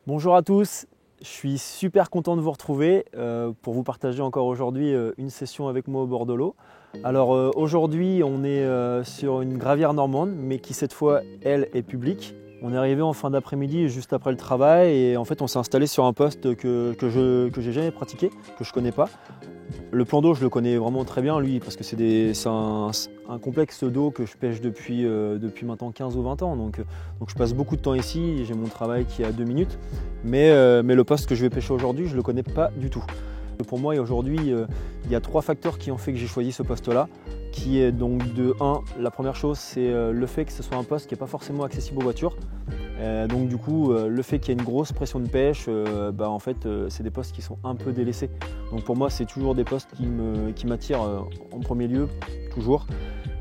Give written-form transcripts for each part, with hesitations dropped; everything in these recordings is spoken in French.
Bonjour à tous, je suis super content de vous retrouver pour vous partager encore aujourd'hui une session avec moi au bord de l'eau. Alors aujourd'hui on est sur une gravière normande mais qui cette fois elle est publique. On est arrivé en fin d'après-midi juste après le travail et en fait on s'est installé sur un poste que j'ai jamais pratiqué, que je connais pas. Le plan d'eau je le connais vraiment très bien lui parce que c'est un complexe d'eau que je pêche depuis maintenant 15 ou 20 ans. Donc je passe beaucoup de temps ici, j'ai mon travail qui est à 2 minutes. Mais le poste que je vais pêcher aujourd'hui je ne le connais pas du tout. Pour moi aujourd'hui il y a 3 facteurs qui ont fait que j'ai choisi ce poste là. Qui est donc de 1, la première chose c'est le fait que ce soit un poste qui n'est pas forcément accessible aux voitures. Donc du coup le fait qu'il y ait une grosse pression de pêche, en fait c'est des postes qui sont un peu délaissés. Donc pour moi c'est toujours des postes qui m'attirent en premier lieu, toujours.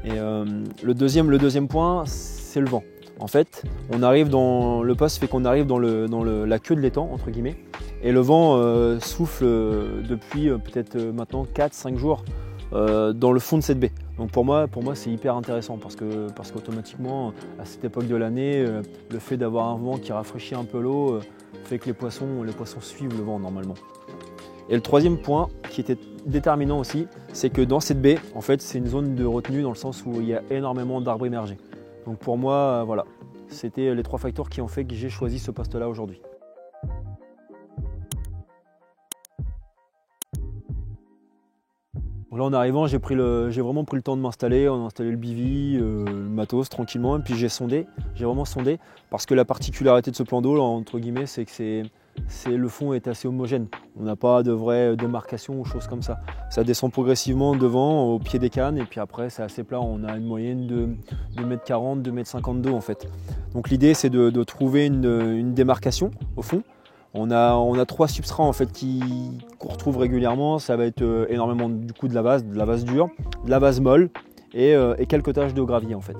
Et le deuxième point c'est le vent. En fait le poste fait qu'on arrive dans la queue de l'étang entre guillemets. Et le vent souffle depuis peut-être maintenant 4-5 jours dans le fond de cette baie. Donc pour moi c'est hyper intéressant parce qu'automatiquement à cette époque de l'année, le fait d'avoir un vent qui rafraîchit un peu l'eau fait que les poissons suivent le vent normalement. Et le troisième point qui était déterminant aussi, c'est que dans cette baie, en fait c'est une zone de retenue dans le sens où il y a énormément d'arbres immergés. Donc pour moi voilà, c'était les 3 facteurs qui ont fait que j'ai choisi ce poste là aujourd'hui. Là en arrivant j'ai vraiment pris le temps de m'installer, on a installé le bivy, le matos tranquillement et puis j'ai vraiment sondé parce que la particularité de ce plan d'eau là, entre guillemets c'est que le fond est assez homogène, on n'a pas de vraie démarcation ou choses comme ça. Ça descend progressivement devant au pied des cannes et puis après c'est assez plat, on a une moyenne de 2,40 m, 2,50 m d'eau en fait. Donc l'idée c'est de trouver une démarcation au fond. On a 3 substrats en fait qu'on retrouve régulièrement. Ça va être énormément du coup de la vase dure, de la vase molle et quelques taches de gravier en fait.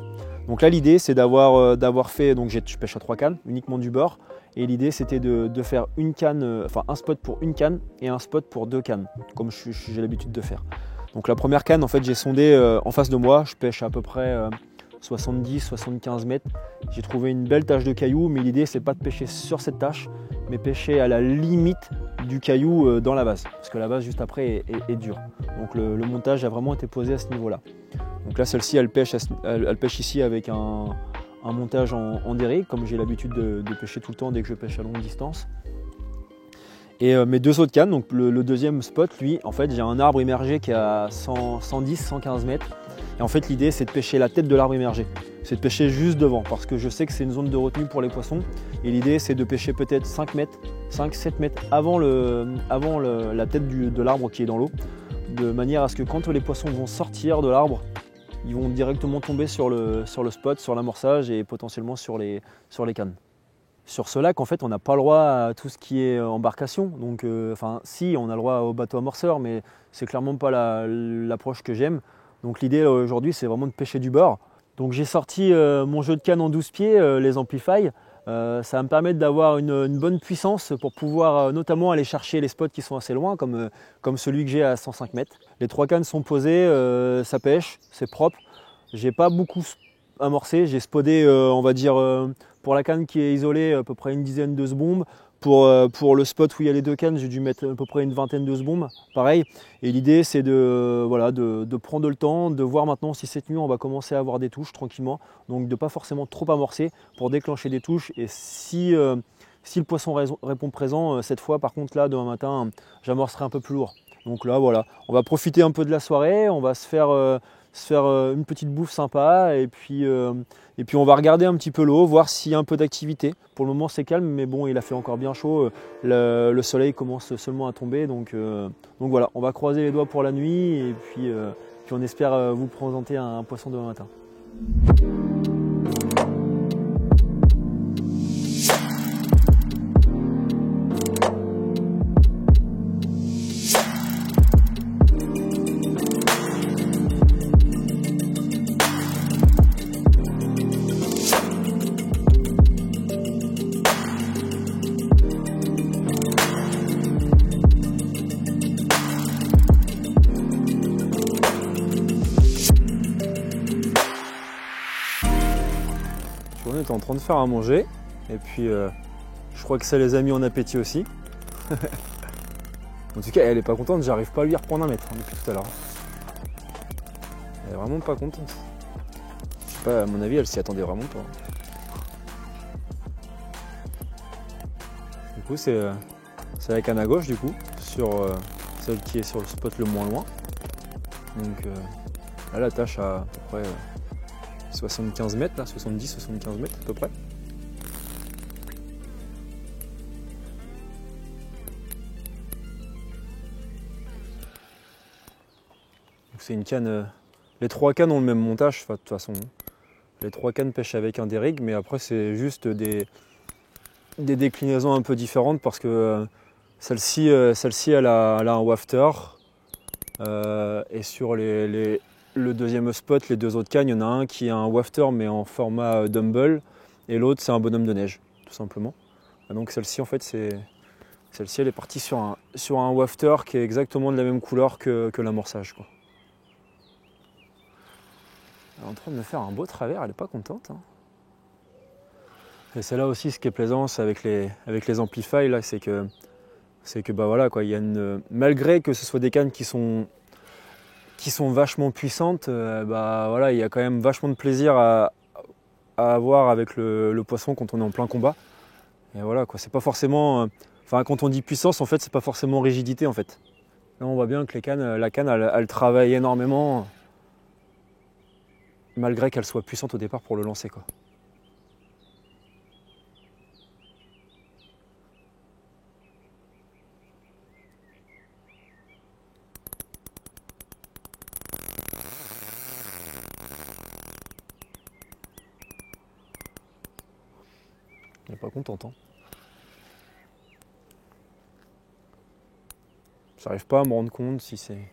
Donc là l'idée c'est d'avoir fait, donc je pêche à 3 cannes, uniquement du beurre. Et l'idée c'était de faire une canne, un spot pour une canne et un spot pour 2 cannes, comme j'ai l'habitude de faire. Donc la première canne en fait j'ai sondé en face de moi, je pêche à peu près 70-75 mètres. J'ai trouvé une belle tache de caillou, mais l'idée c'est pas de pêcher sur cette tache, mais pêcher à la limite du caillou dans la vase, parce que la vase juste après est dure. Donc le montage a vraiment été posé à ce niveau-là. Donc là celle-ci elle pêche ici avec un montage en dérive, comme j'ai l'habitude de pêcher tout le temps dès que je pêche à longue distance. Et mes 2 autres cannes, donc le deuxième spot, lui, en fait j'ai un arbre immergé qui est à 110-115 mètres. Et en fait l'idée c'est de pêcher la tête de l'arbre immergé. C'est de pêcher juste devant parce que je sais que c'est une zone de retenue pour les poissons. Et l'idée c'est de pêcher peut-être 5-7 mètres avant la tête de l'arbre qui est dans l'eau. De manière à ce que quand les poissons vont sortir de l'arbre, ils vont directement tomber sur le spot, sur l'amorçage et potentiellement sur les cannes. Sur ce lac, en fait, on n'a pas le droit à tout ce qui est embarcation. Donc, si, on a le droit au bateau amorceur, mais c'est clairement pas l'approche que j'aime. Donc, l'idée aujourd'hui, c'est vraiment de pêcher du beurre. Donc, j'ai sorti mon jeu de canne en 12 pieds, les Amplify. Ça va me permettre d'avoir une bonne puissance pour pouvoir notamment aller chercher les spots qui sont assez loin, comme celui que j'ai à 105 mètres. Les 3 cannes sont posées, ça pêche, c'est propre. J'ai pas beaucoup amorcé, j'ai spodé on va dire pour la canne qui est isolée à peu près une dizaine de sebombes. Pour le spot où il y a les 2 cannes, j'ai dû mettre à peu près une vingtaine de sebombes, pareil. Et l'idée c'est de prendre le temps, de voir maintenant si cette nuit on va commencer à avoir des touches tranquillement. Donc de pas forcément trop amorcer pour déclencher des touches. Et si le poisson répond présent, cette fois par contre là demain matin j'amorcerai un peu plus lourd. Donc là voilà, on va profiter un peu de la soirée, on va se faire une petite bouffe sympa et puis on va regarder un petit peu l'eau, voir s'il y a un peu d'activité. Pour le moment c'est calme mais bon il a fait encore bien chaud, le soleil commence seulement à tomber donc voilà, on va croiser les doigts pour la nuit et puis on espère vous présenter un poisson demain matin. On était en train de faire à manger et puis Je crois que ça les a mis en appétit aussi. En tout cas, elle est pas contente, j'arrive pas à lui reprendre un mètre depuis tout à l'heure. Elle est vraiment pas contente. Je sais pas, à mon avis, elle s'y attendait vraiment pas. Du coup, c'est la canne à gauche, du coup, sur celle qui est sur le spot le moins loin. Donc là, la tâche à peu près 75 mètres, là, 70-75 mètres à peu près. C'est une canne. Les 3 cannes ont le même montage, de toute façon. Les 3 cannes pêchent avec un dérigue, mais après c'est juste des déclinaisons un peu différentes parce que celle-ci elle a un wafter. Et sur le deuxième spot, les 2 autres cannes, il y en a un qui a un wafter mais en format dumbbell et l'autre c'est un bonhomme de neige, tout simplement. Et donc celle-ci en fait celle-ci elle est partie sur un wafter qui est exactement de la même couleur que l'amorçage, quoi. Elle est en train de me faire un beau travers, elle n'est pas contente. Hein. Et c'est là aussi ce qui est plaisant avec les amplify, là, c'est que bah voilà, quoi, il y a malgré que ce soit des cannes qui sont vachement puissantes, bah voilà, il y a quand même vachement de plaisir à avoir avec le poisson quand on est en plein combat. Et voilà, quoi, c'est pas forcément. Enfin, quand on dit puissance, en fait, c'est pas forcément rigidité, en fait. Là, on voit bien que la canne, elle travaille énormément. Malgré qu'elle soit puissante au départ pour le lancer, quoi. Elle n'est pas contente, hein. J'arrive pas à me rendre compte si c'est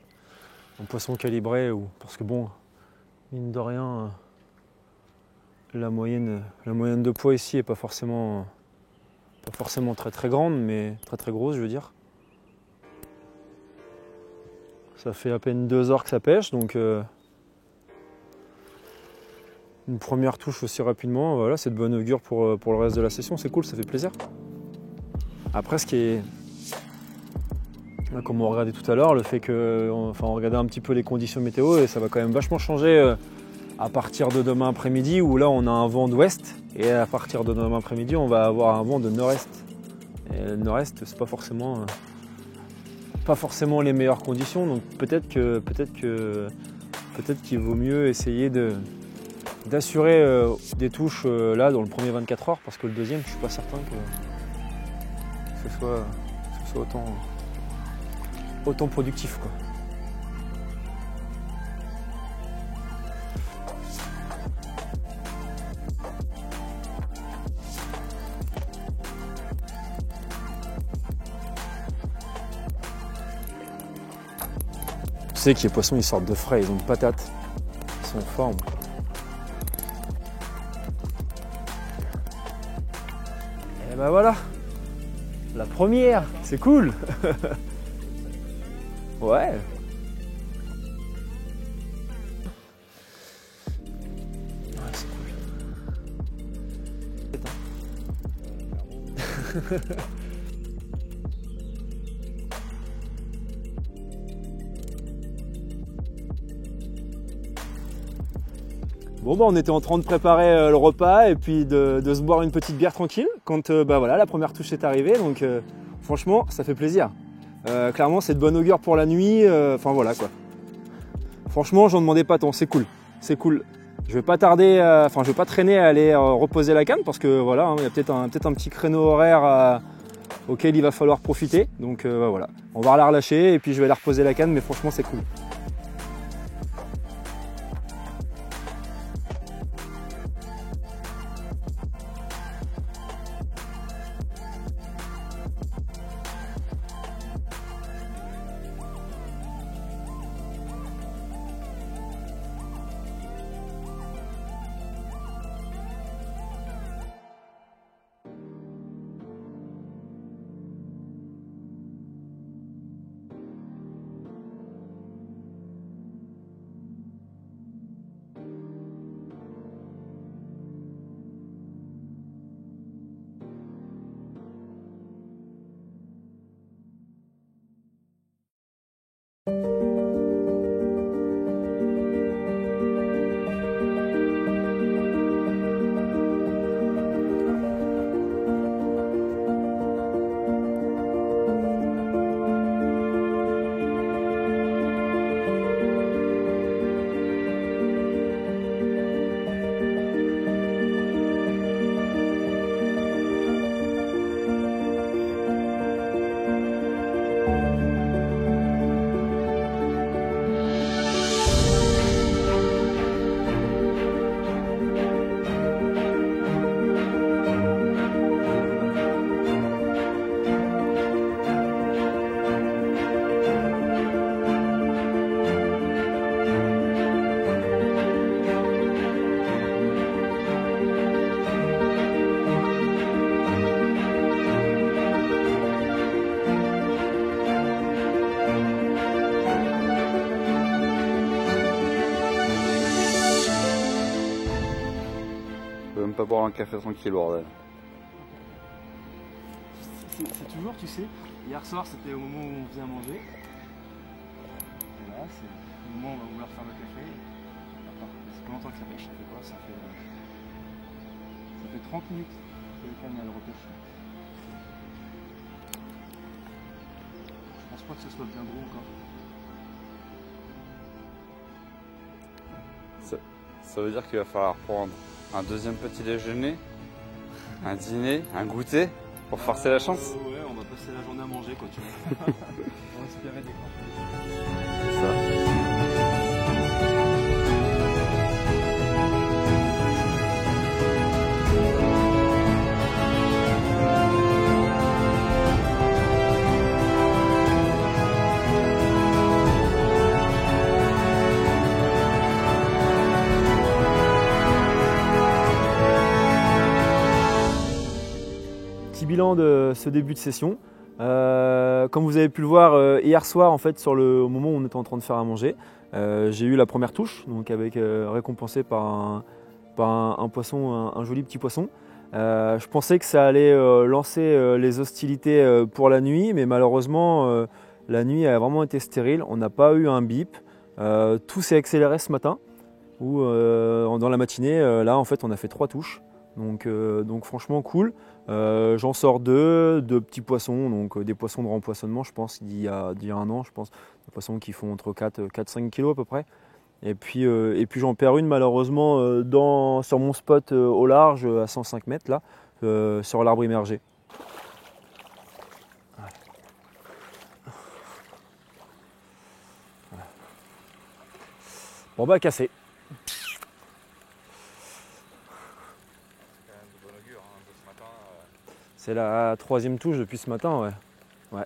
un poisson calibré ou. Parce que bon, mine de rien, la moyenne de poids ici est pas forcément très très grande, mais très très grosse, je veux dire. Ça fait à peine 2 heures que ça pêche, donc une première touche aussi rapidement, voilà, c'est de bonne augure pour le reste de la session, c'est cool, ça fait plaisir. Après, ce qui est, comme on regardait tout à l'heure, le fait que, on regardait un petit peu les conditions météo, et ça va quand même vachement changer à partir de demain après-midi, où là on a un vent d'ouest, et à partir de demain après-midi, on va avoir un vent de nord-est. Et le nord-est, c'est pas forcément les meilleures conditions, donc peut-être qu'il vaut mieux essayer d'assurer des touches là dans le premier 24 heures, parce que le deuxième, je suis pas certain que ce soit autant productif, quoi. Tu sais que les poissons ils sortent de frais, ils ont de patates, ils sont en forme. Et ben voilà, la première, c'est cool. Ouais. Ouais, c'est cool. Bon bah on était en train de préparer le repas et puis de se boire une petite bière tranquille quand bah voilà, la première touche est arrivée, donc franchement ça fait plaisir. Clairement c'est de bonne augure pour la nuit, enfin voilà quoi. Franchement j'en demandais pas tant, c'est cool, c'est cool. Je vais pas tarder, je vais pas traîner à aller reposer la canne parce que voilà, hein, il y a peut-être un petit créneau horaire auquel il va falloir profiter, donc voilà. On va la relâcher et puis je vais aller reposer la canne, mais franchement c'est cool. un café tranquille, bordel. C'est toujours, tu sais, hier soir c'était au moment où on faisait à manger. Et là, c'est le moment où on va vouloir faire le café. Ça fait longtemps que ça pêche, ça fait quoi? Ça fait 30 minutes que le canne elle repêche. Je pense pas que ce soit bien gros encore. Ça veut dire qu'il va falloir prendre un deuxième petit déjeuner, un dîner, un goûter pour forcer la chance. Ouais, on va passer la journée à manger quoi, tu vois. On va espérer des grands. C'est ça. Petit bilan de ce début de session. Comme vous avez pu le voir hier soir, en fait, au moment où on était en train de faire à manger, j'ai eu la première touche, donc récompensé par un poisson, un joli petit poisson. Je pensais que ça allait lancer les hostilités pour la nuit, mais malheureusement, la nuit a vraiment été stérile. On n'a pas eu un bip. Tout s'est accéléré ce matin, où dans la matinée, là, en fait, on a fait 3 touches. Donc franchement cool. J'en sors deux petits poissons, donc des poissons de rempoisonnement, je pense, d'il y a 1 an, je pense. Des poissons qui font entre 4-5 kg à peu près. Et puis j'en perds une malheureusement sur mon spot au large à 105 mètres là, sur l'arbre immergé. Bon bah cassé. C'est la 3e touche depuis ce matin, ouais.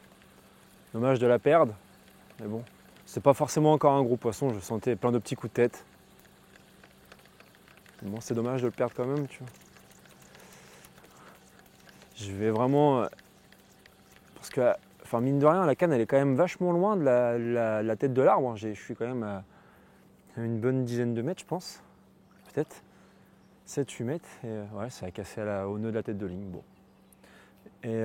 Dommage de la perdre, mais bon. C'est pas forcément encore un gros poisson, je sentais plein de petits coups de tête. Bon, c'est dommage de le perdre quand même, tu vois. Je vais vraiment... Parce que, enfin mine de rien, la canne elle est quand même vachement loin de la tête de l'arbre. Je suis quand même à une bonne dizaine de mètres, je pense. Peut-être 7-8 mètres. Et ouais, ça a cassé au nœud de la tête de ligne. Bon. Et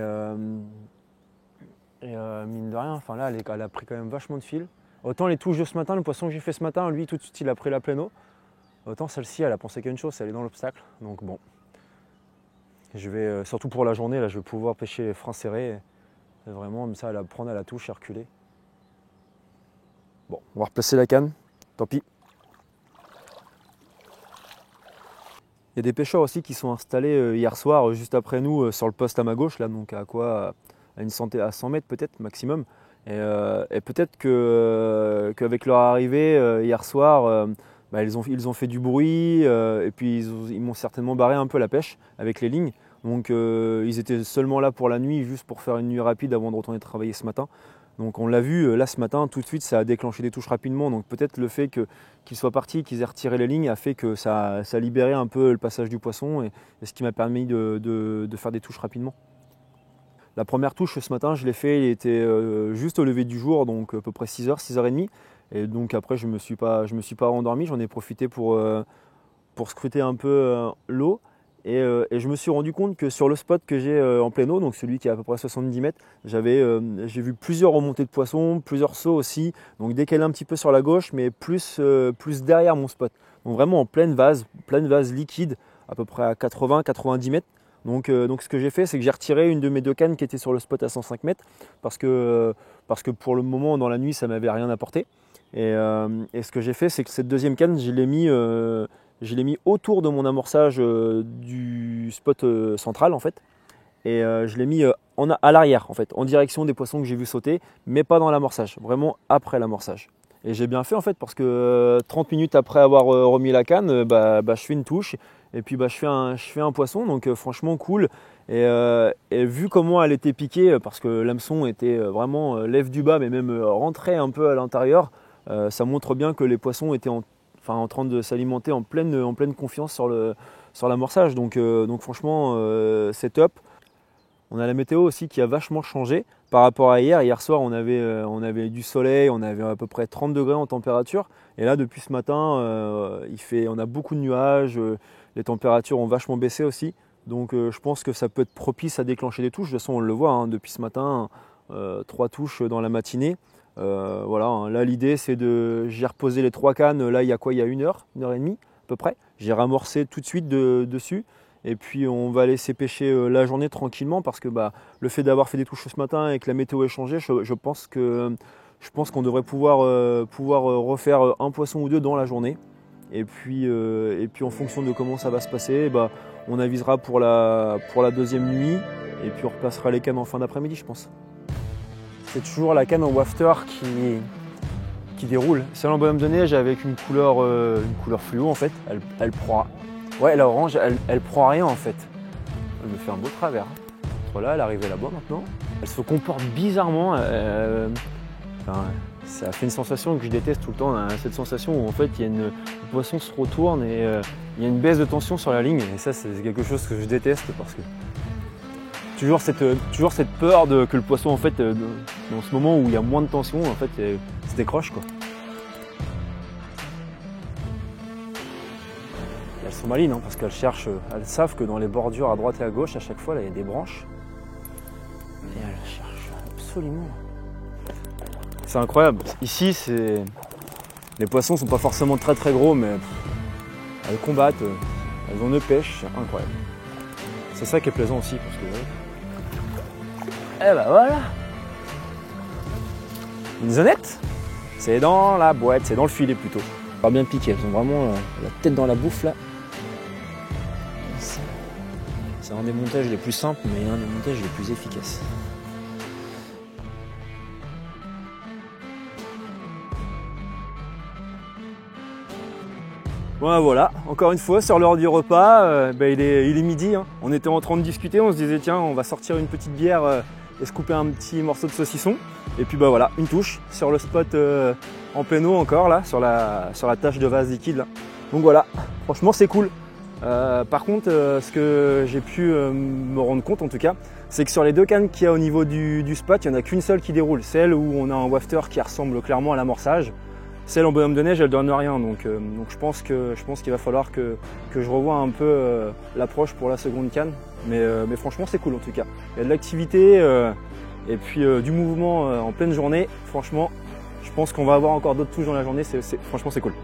mine de rien, enfin là, elle a pris quand même vachement de fil. Autant les touches de ce matin, le poisson que j'ai fait ce matin, lui tout de suite il a pris la pleine eau. Autant celle-ci, elle a pensé qu'à une chose, c'est aller dans l'obstacle. Donc bon, je vais, surtout pour la journée, là, je vais pouvoir pêcher frein serré. Et vraiment, comme ça, elle va prendre à la touche et reculer. Bon, on va replacer la canne, tant pis. Il y a des pêcheurs aussi qui sont installés hier soir, juste après nous, sur le poste à ma gauche, là, donc à 100 mètres peut-être maximum. Et peut-être qu'avec leur arrivée hier soir, ils ont fait du bruit et puis ils m'ont certainement barré un peu la pêche avec les lignes. Donc ils étaient seulement là pour la nuit, juste pour faire une nuit rapide avant de retourner travailler ce matin. Donc on l'a vu là ce matin, tout de suite ça a déclenché des touches rapidement. Donc peut-être le fait qu'ils soient partis, qu'ils aient retiré les lignes a fait que ça a libéré un peu le passage du poisson et ce qui m'a permis de faire des touches rapidement. La première touche ce matin, je l'ai fait, il était juste au lever du jour, donc à peu près 6h, 6h30. Et donc après, je me suis pas rendormi, j'en ai profité pour scruter un peu l'eau. Et je me suis rendu compte que sur le spot que j'ai en pleine eau, donc celui qui est à peu près 70 mètres, j'ai vu plusieurs remontées de poissons, plusieurs sauts aussi. Donc décalé un petit peu sur la gauche, mais plus derrière mon spot. Donc vraiment en pleine vase liquide, à peu près à 80-90 mètres. Donc ce que j'ai fait, c'est que j'ai retiré une de mes 2 cannes qui était sur le spot à 105 mètres parce que pour le moment, dans la nuit, ça ne m'avait rien apporté. Et ce que j'ai fait, c'est que cette 2e canne, je l'ai mis autour de mon amorçage du spot central en fait. Et je l'ai mis à l'arrière en fait, en direction des poissons que j'ai vu sauter, mais pas dans l'amorçage, vraiment après l'amorçage. Et j'ai bien fait en fait parce que 30 minutes après avoir remis la canne, je fais une touche et puis je fais un poisson, donc franchement cool. Et vu comment elle était piquée, parce que l'hameçon était vraiment lève du bas, mais même rentré un peu à l'intérieur, ça montre bien que les poissons étaient en train de s'alimenter en pleine confiance sur l'amorçage. Donc franchement, c'est top. On a la météo aussi qui a vachement changé par rapport à hier. Hier soir, on avait du soleil, on avait à peu près 30 degrés en température. Et là, depuis ce matin, on a beaucoup de nuages, Les températures ont vachement baissé aussi. Donc je pense que ça peut être propice à déclencher des touches. De toute façon, on le voit hein, depuis ce matin, 3 touches dans la matinée. Voilà, hein. Là l'idée c'est de... J'ai reposé les 3 cannes, là il y a quoi? Il y a 1 heure, 1 heure et demie à peu près. J'ai ramorcé tout de suite dessus. Et puis on va laisser pêcher la journée tranquillement parce que le fait d'avoir fait des touches ce matin et que la météo est changée, je pense qu'on devrait pouvoir refaire un poisson ou deux dans la journée. Et puis en fonction de comment ça va se passer, on avisera pour la deuxième nuit et puis on repassera les cannes en fin d'après-midi, je pense. C'est toujours la canne en wafter qui déroule. Celle en bonhomme de neige avec une couleur fluo en fait, elle prend. Ouais, la orange, elle prend rien en fait. Elle me fait un beau travers. Entre là, elle est arrivée là-bas maintenant. Elle se comporte bizarrement. Ça fait une sensation que je déteste tout le temps, hein, cette sensation où en fait le poisson se retourne et il y a une baisse de tension sur la ligne. Et ça, c'est quelque chose que je déteste parce que toujours cette peur que le poisson en fait, dans ce moment où il y a moins de tension, en fait, se décroche quoi. Elles sont malines hein, parce elles savent que dans les bordures à droite et à gauche, à chaque fois, là, il y a des branches. Et elles cherchent absolument. C'est incroyable. Ici, les poissons ne sont pas forcément très très gros, mais elles combattent, elles ont une pêche, c'est incroyable. C'est ça qui est plaisant aussi parce que. Eh voilà. Une zonette. C'est dans la boîte, c'est dans le filet plutôt. Pas bien piqué, elles ont vraiment la tête dans la bouffe là. C'est un des montages les plus simples, mais un des montages les plus efficaces. Bon, voilà, encore une fois, sur l'heure du repas, il est midi. Hein. On était en train de discuter, on se disait tiens, on va sortir une petite bière et se couper un petit morceau de saucisson. Et puis voilà, une touche sur le spot en pleine eau encore, là, sur la tache de vase liquide. Là. Donc voilà, franchement c'est cool. Par contre, ce que j'ai pu me rendre compte en tout cas, c'est que sur les 2 cannes qu'il y a au niveau du spot, il n'y en a qu'une seule qui déroule. Celle où on a un wafter qui ressemble clairement à l'amorçage. Celle en bonhomme de neige, elle donne rien. Donc je pense qu'il va falloir que je revoie un peu l'approche pour la seconde canne. Mais franchement, c'est cool en tout cas. Il y a de l'activité et puis du mouvement en pleine journée. Franchement, je pense qu'on va avoir encore d'autres touches dans la journée. Franchement, c'est cool.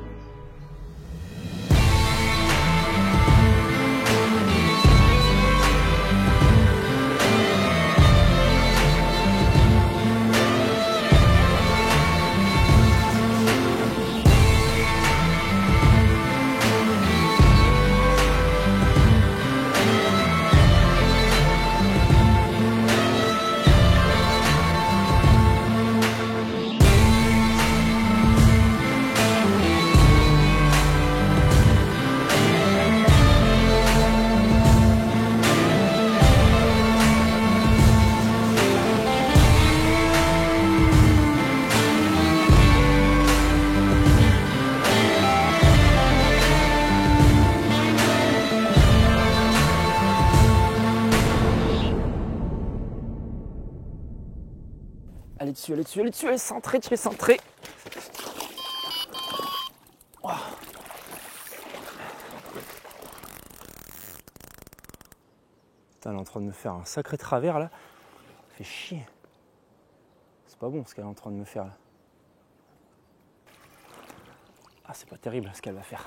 Allez dessus, allez dessus, allez dessus, allez centré, tu es centré. Oh. Putain, elle est en train de me faire un sacré travers là. Ça fait chier. C'est pas bon ce qu'elle est en train de me faire là. Ah, c'est pas terrible ce qu'elle va faire.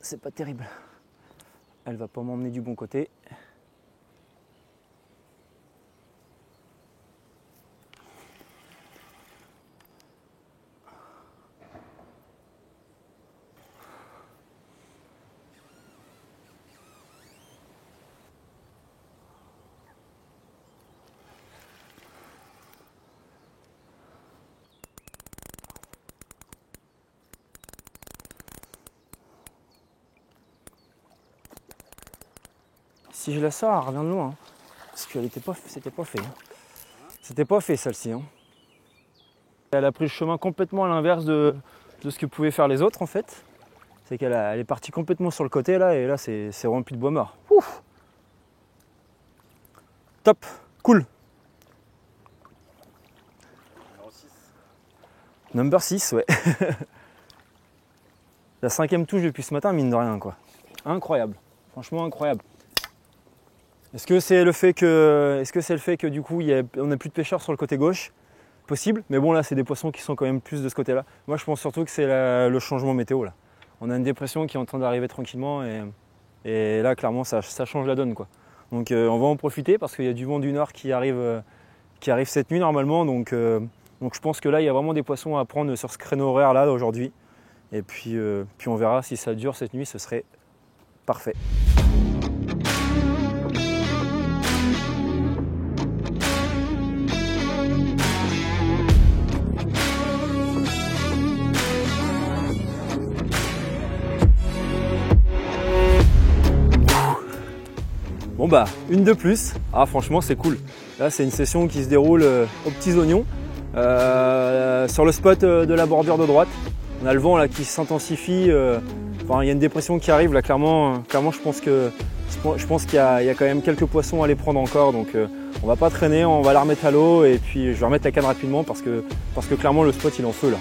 C'est pas terrible. Elle va pas m'emmener du bon côté. Si je la sors, elle revient de loin. Hein. Parce qu'elle était pas, c'était pas fait. Hein. C'était pas fait celle-ci. Hein. Elle a pris le chemin complètement à l'inverse de ce que pouvaient faire les autres en fait. C'est qu'elle est partie complètement sur le côté là et là c'est rempli de bois mort. Ouf. Top, cool. Numéro 6. Number 6, ouais. La 5e touche depuis ce matin, mine de rien quoi. incroyable, franchement incroyable. Est-ce que c'est le fait que du coup on n'a plus de pêcheurs sur le côté gauche? Possible, mais bon là c'est des poissons qui sont quand même plus de ce côté-là. Moi je pense surtout que c'est le changement météo là. On a une dépression qui est en train d'arriver tranquillement et là clairement ça change la donne quoi. Donc on va en profiter parce qu'il y a du vent du nord qui arrive cette nuit normalement. Donc je pense que là il y a vraiment des poissons à prendre sur ce créneau horaire là aujourd'hui. Et puis on verra si ça dure cette nuit, ce serait parfait. Bon bah, une de plus. Ah franchement c'est cool. Là c'est une session qui se déroule aux petits oignons. Sur le spot de la bordure de droite. On a le vent là qui s'intensifie. Enfin, il y a une dépression qui arrive là, clairement je pense qu'il y a quand même quelques poissons à les prendre encore. Donc on va pas traîner, on va la remettre à l'eau et puis je vais remettre la canne rapidement parce que clairement le spot il est en feu là.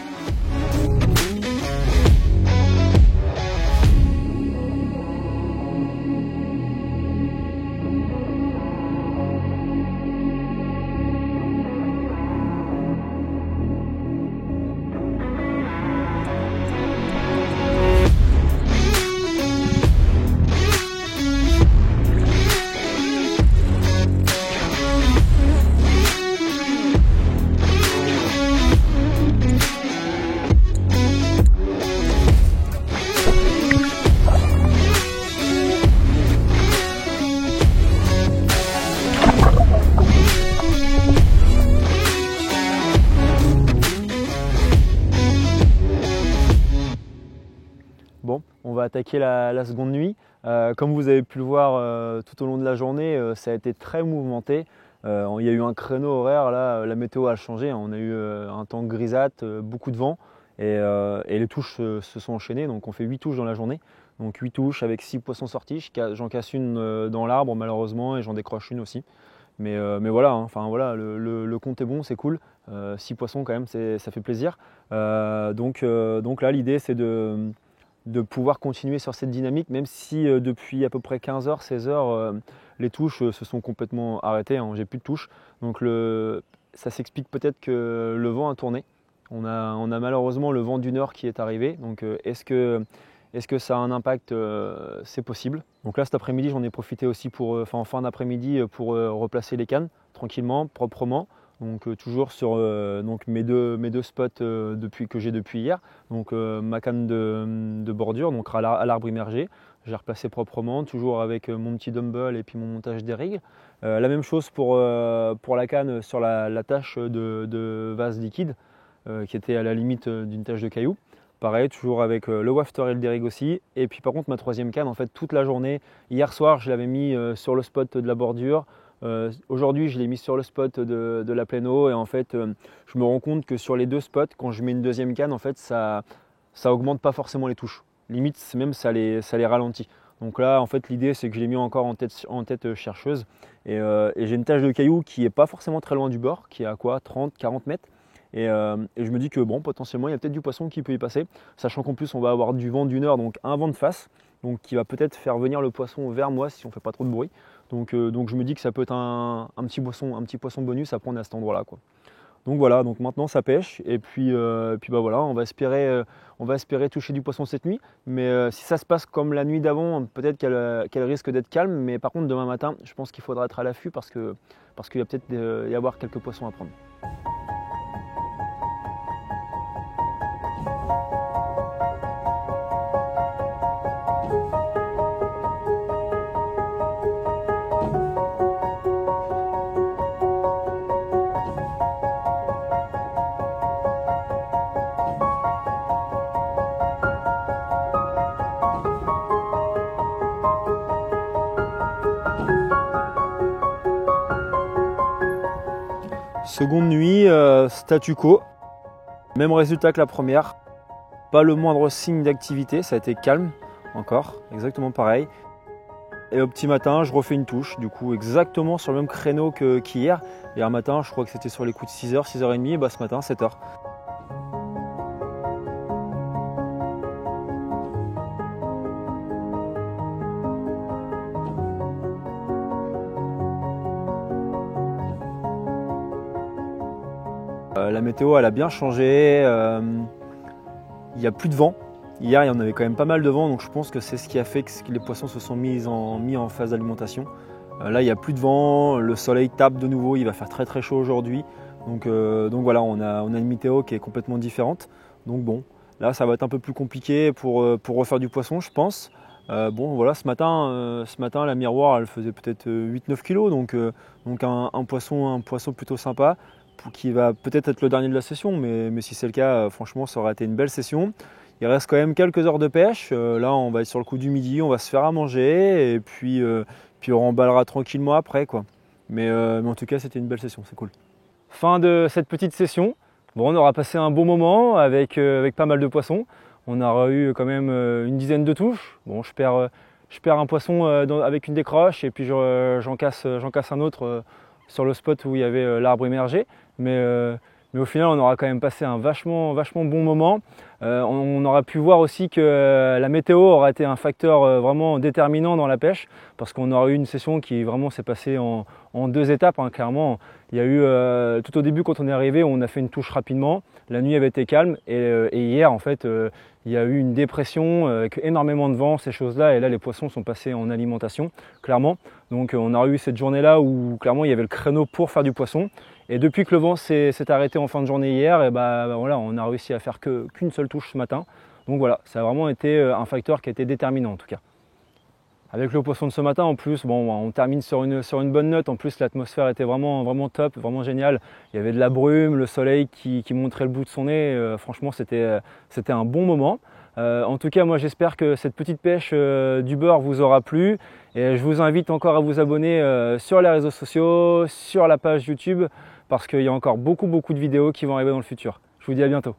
Bon, on va attaquer la seconde nuit. Comme vous avez pu le voir tout au long de la journée, ça a été très mouvementé. Il y a eu un créneau horaire, là, la météo a changé. On a eu un temps grisâtre, beaucoup de vent et les touches se sont enchaînées. Donc on fait 8 touches dans la journée. Donc 8 touches avec 6 poissons sortis. J'en casse une dans l'arbre malheureusement et j'en décroche une aussi. Mais voilà, hein, enfin, voilà, le compte est bon, c'est cool. 6 poissons quand même, ça fait plaisir. Donc là l'idée c'est de pouvoir continuer sur cette dynamique, même si depuis à peu près 15h, 16h, les touches se sont complètement arrêtées, hein, j'ai plus de touches. Donc ça s'explique peut-être que le vent a tourné. On a malheureusement le vent du nord qui est arrivé. Donc est-ce que ça a un impact? C'est possible. Donc là cet après-midi j'en ai profité aussi en fin d'après-midi pour replacer les cannes tranquillement, proprement. Donc toujours sur mes deux spots que j'ai depuis hier. Donc ma canne de bordure, donc à l'arbre immergé. J'ai replacé proprement, toujours avec mon petit dumbbell et puis mon montage des rigs. La même chose pour la canne sur la tâche de vase liquide qui était à la limite d'une tâche de caillou. Pareil, toujours avec le wafter et le dérig aussi. Et puis par contre ma troisième canne, en fait toute la journée, hier soir je l'avais mis sur le spot de la bordure. Aujourd'hui je l'ai mis sur le spot de la pleine eau et en fait je me rends compte que sur les deux spots, quand je mets une deuxième canne, en fait ça augmente pas forcément les touches. Limite même ça les ralentit. Donc là en fait l'idée c'est que je l'ai mis encore en tête chercheuse et j'ai une tâche de caillou qui est pas forcément très loin du bord, qui est à quoi 30-40 mètres. Et je me dis que bon, potentiellement il y a peut-être du poisson qui peut y passer, sachant qu'en plus on va avoir du vent du nord, donc un vent de face, donc qui va peut-être faire venir le poisson vers moi si on fait pas trop de bruit. Donc je me dis que ça peut être un petit poisson bonus à prendre à cet endroit-là, quoi. Donc voilà, donc maintenant ça pêche et puis bah voilà, on va espérer toucher du poisson cette nuit. Mais si ça se passe comme la nuit d'avant, peut-être qu'elle risque d'être calme. Mais par contre demain matin, je pense qu'il faudra être à l'affût parce qu'il va peut-être y avoir quelques poissons à prendre. Seconde nuit, statu quo, même résultat que la première, pas le moindre signe d'activité, ça a été calme encore, exactement pareil. Et au petit matin, je refais une touche, du coup exactement sur le même créneau qu'hier. Hier matin, je crois que c'était sur les coups de 6h, 6h30, et bah ce matin 7h. La météo elle a bien changé, il n'y a plus de vent. Hier il y en avait quand même pas mal de vent, donc je pense que c'est ce qui a fait que les poissons se sont mis en phase d'alimentation. Là il n'y a plus de vent, le soleil tape de nouveau, il va faire très très chaud aujourd'hui. Donc voilà, on a une météo qui est complètement différente. Donc bon, là ça va être un peu plus compliqué pour refaire du poisson je pense. Bon voilà, ce matin la miroir elle faisait peut-être 8-9 kg, donc un poisson plutôt sympa qui va peut-être être le dernier de la session, mais si c'est le cas, franchement ça aurait été une belle session. Il reste quand même quelques heures de pêche, là on va être sur le coup du midi, on va se faire à manger et puis on remballera tranquillement après quoi. Mais en tout cas c'était une belle session, c'est cool. Fin de cette petite session. Bon, on aura passé un bon moment avec pas mal de poissons. On aura eu quand même une dizaine de touches. Bon, je perds un poisson avec une décroche et puis j'en casse un autre sur le spot où il y avait l'arbre immergé. Mais au final, on aura quand même passé un vachement bon moment. On aura pu voir aussi que la météo aura été un facteur vraiment déterminant dans la pêche parce qu'on aura eu une session qui vraiment s'est passée en 2 étapes, hein, clairement. Il y a eu, tout au début quand on est arrivé, on a fait une touche rapidement. La nuit avait été calme et hier en fait il y a eu une dépression avec énormément de vent, ces choses-là, et là les poissons sont passés en alimentation, clairement. Donc on a eu cette journée-là où clairement il y avait le créneau pour faire du poisson. Et depuis que le vent s'est arrêté en fin de journée hier, et voilà, on a réussi à faire qu'une seule touche ce matin. Donc voilà, ça a vraiment été un facteur qui a été déterminant en tout cas. Avec le poisson de ce matin en plus, bon, on termine sur une bonne note. En plus l'atmosphère était vraiment top, vraiment géniale. Il y avait de la brume, le soleil qui montrait le bout de son nez. Franchement c'était un bon moment. En tout cas moi j'espère que cette petite pêche du beurre vous aura plu. Et je vous invite encore à vous abonner sur les réseaux sociaux, sur la page YouTube, parce qu'il y a encore beaucoup de vidéos qui vont arriver dans le futur. Je vous dis à bientôt.